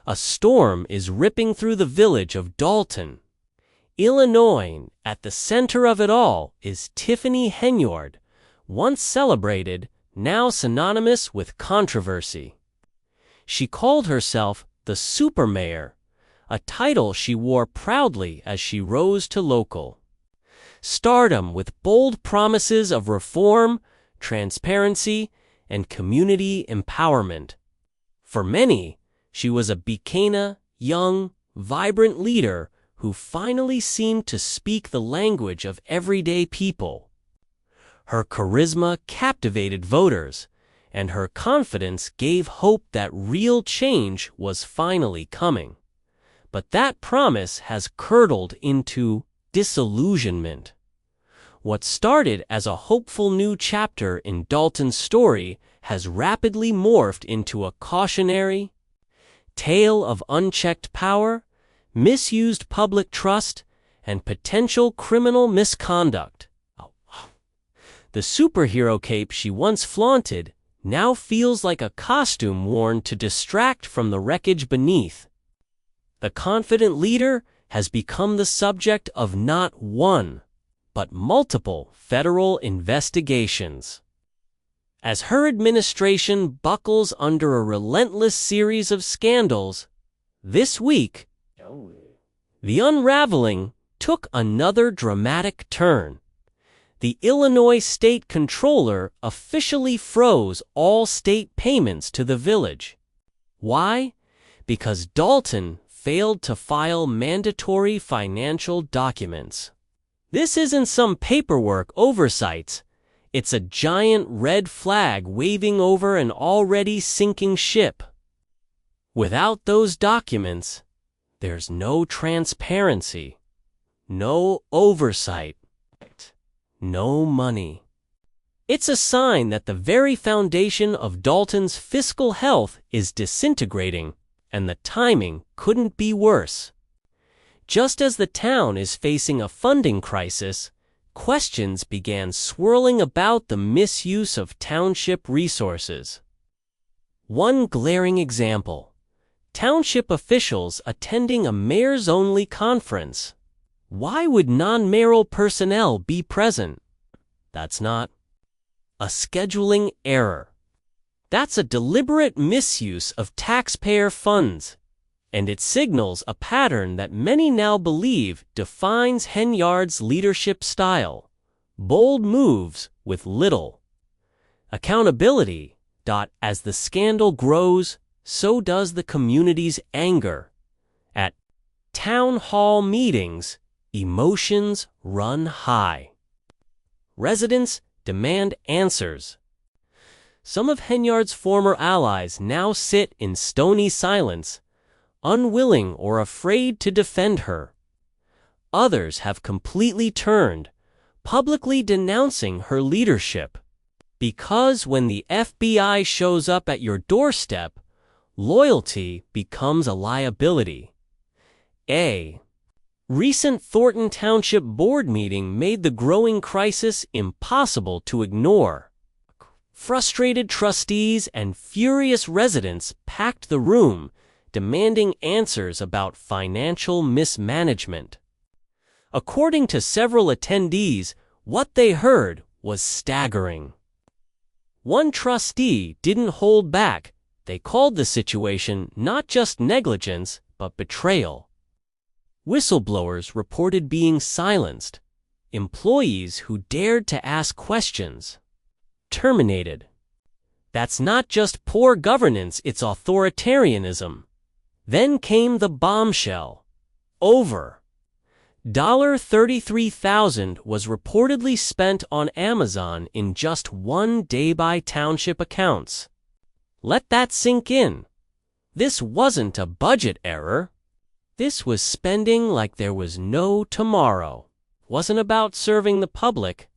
A storm is ripping through the village of Dalton, Illinois. At the center of it all is Tiffany Henyard, once celebrated, now synonymous with controversy. She called herself the Super Mayor, a title she wore proudly as she rose to local stardom with bold promises of reform, transparency, and community empowerment. For many, she was a Bikana, young, vibrant leader who finally seemed to speak the language of everyday people. Her charisma captivated voters, and her confidence gave hope that real change was finally coming. But that promise has curdled into disillusionment. What started as a hopeful new chapter in Dalton's story has rapidly morphed into a cautionary tale of unchecked power, misused public trust, and potential criminal misconduct. The superhero cape she once flaunted now feels like a costume worn to distract from the wreckage beneath. The confident leader has become the subject of not one, but multiple federal investigations. As her administration buckles under a relentless series of scandals, this week, the unraveling took another dramatic turn. The Illinois State Controller officially froze all state payments to the village. Why? Because Dalton failed to file mandatory financial documents. This isn't some paperwork oversights. It's a giant red flag waving over an already sinking ship. Without those documents, there's no transparency, no oversight, no money. It's a sign that the very foundation of Dalton's fiscal health is disintegrating, and the timing couldn't be worse. Just as the town is facing a funding crisis, questions began swirling about the misuse of township resources. One glaring example: township officials attending a mayor's-only conference. Why would non-mayoral personnel be present? That's not a scheduling error. That's a deliberate misuse of taxpayer funds, and it signals a pattern that many now believe defines Henyard's leadership style: bold moves with little accountability. As the scandal grows, so does the community's anger. At town hall meetings, emotions run high. Residents demand answers. Some of Henyard's former allies now sit in stony silence, unwilling or afraid to defend her. Others have completely turned, publicly denouncing her leadership. Because when the FBI shows up at your doorstep, loyalty becomes a liability. A recent Thornton Township Board meeting made the growing crisis impossible to ignore. Frustrated trustees and furious residents packed the room, demanding answers about financial mismanagement. According to several attendees, what they heard was staggering. One trustee didn't hold back. They called the situation not just negligence, but betrayal. Whistleblowers reported being silenced. Employees who dared to ask questions terminated. That's not just poor governance, it's authoritarianism. Then came the bombshell. Over $33,000 was reportedly spent on Amazon in just one day by township accounts. Let that sink in. This wasn't a budget error. This was spending like there was no tomorrow. It wasn't about serving the public.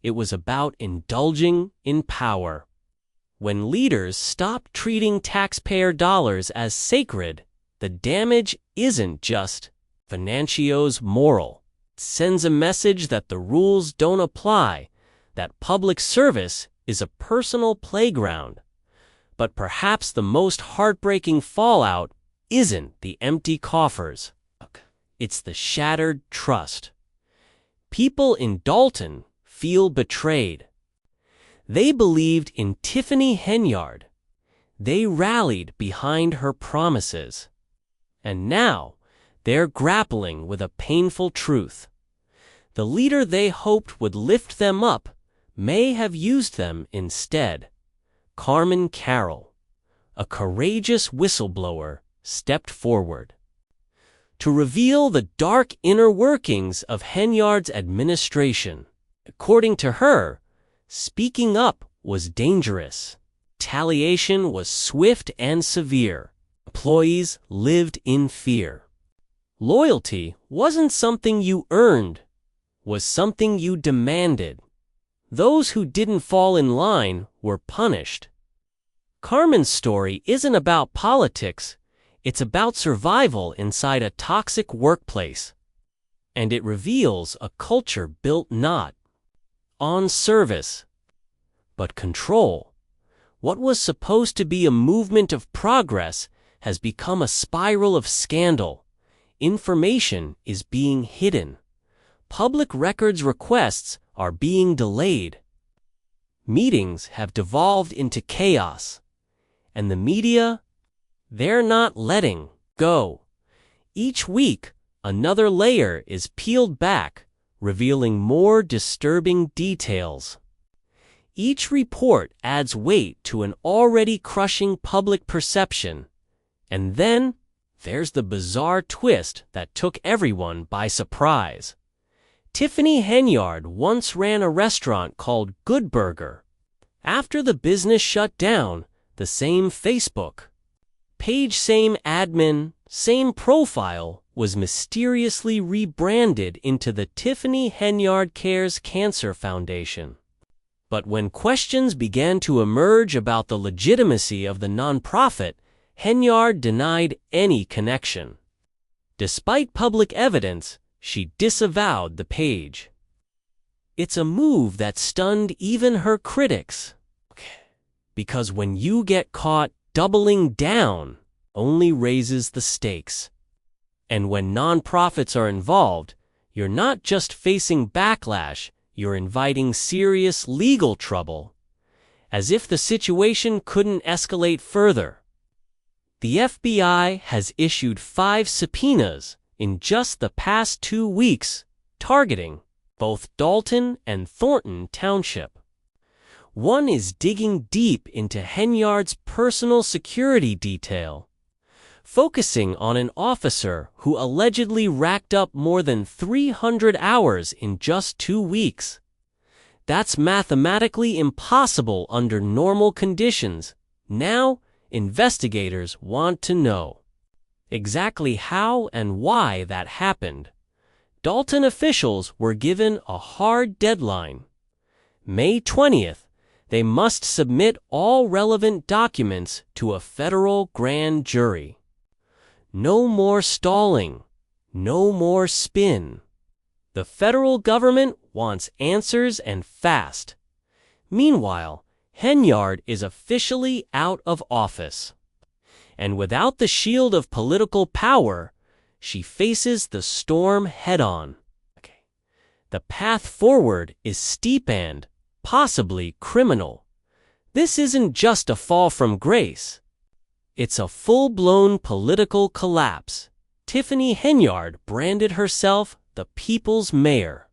It was about indulging in power. When leaders stop treating taxpayer dollars as sacred, the damage isn't just financio's moral. It sends a message that the rules don't apply, that public service is a personal playground. But perhaps the most heartbreaking fallout isn't the empty coffers. It's the shattered trust. People in Dalton feel betrayed. They believed in Tiffany Henyard. They rallied behind her promises. And now, they're grappling with a painful truth. The leader they hoped would lift them up may have used them instead. Carmen Carroll, a courageous whistleblower, stepped forward to reveal the dark inner workings of Henyard's administration. According to her, speaking up was dangerous. Retaliation was swift and severe. Employees lived in fear. Loyalty wasn't something you earned, was something you demanded. Those who didn't fall in line were punished. Carmen's story isn't about politics, it's about survival inside a toxic workplace. And it reveals a culture built not on service, but control. What was supposed to be a movement of progress has become a spiral of scandal. Information is being hidden. Public records requests are being delayed. Meetings have devolved into chaos. And the media, they're not letting go. Each week, another layer is peeled back, revealing more disturbing details. Each report adds weight to an already crushing public perception. And then, there's the bizarre twist that took everyone by surprise. Tiffany Henyard once ran a restaurant called Good Burger. After the business shut down, the same Facebook page, same admin, same profile was mysteriously rebranded into the Tiffany Henyard Cares Cancer Foundation. But when questions began to emerge about the legitimacy of the nonprofit, Henyard denied any connection. Despite public evidence, she disavowed the page. It's a move that stunned even her critics. Because when you get caught, doubling down only raises the stakes. And when nonprofits are involved, you're not just facing backlash, you're inviting serious legal trouble. As if the situation couldn't escalate further. The FBI has issued 5 subpoenas in just the past 2 weeks, targeting both Dalton and Thornton Township. One is digging deep into Henyard's personal security detail, focusing on an officer who allegedly racked up more than 300 hours in just 2 weeks. That's mathematically impossible under normal conditions. Now, investigators want to know exactly how and why that happened. Dalton officials were given a hard deadline. May 20th, they must submit all relevant documents to a federal grand jury. No more stalling. No more spin. The federal government wants answers and fast. Meanwhile, Henyard is officially out of office. And without the shield of political power, she faces the storm head-on. The path forward is steep and, possibly, criminal. This isn't just a fall from grace. It's a full-blown political collapse. Tiffany Henyard branded herself the people's mayor.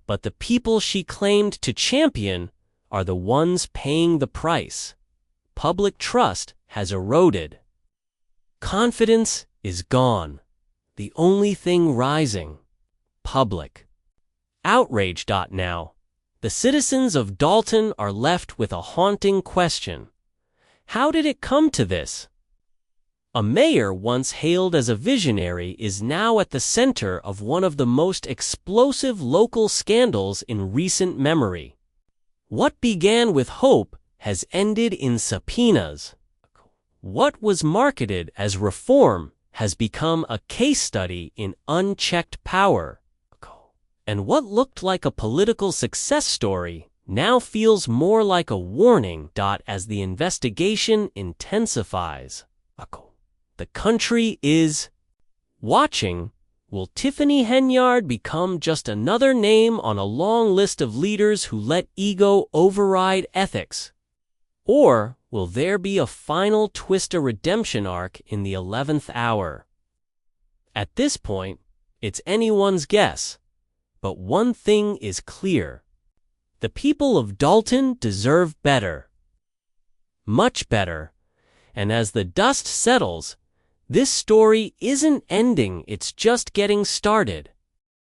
But the people she claimed to champion are the ones paying the price. Public trust has eroded. Confidence is gone. The only thing rising, public outrage. Now, the citizens of Dalton are left with a haunting question. How did it come to this? A mayor once hailed as a visionary is now at the center of one of the most explosive local scandals in recent memory. What began with hope has ended in subpoenas. What was marketed as reform has become a case study in unchecked power. And what looked like a political success story now feels more like a warning. As the investigation intensifies, the country is watching. Will Tiffany Henyard become just another name on a long list of leaders who let ego override ethics? Or will there be a final twist, a redemption arc in the 11th hour? At this point, it's anyone's guess. But one thing is clear. The people of Dalton deserve better. Much better. And as the dust settles, this story isn't ending, it's just getting started.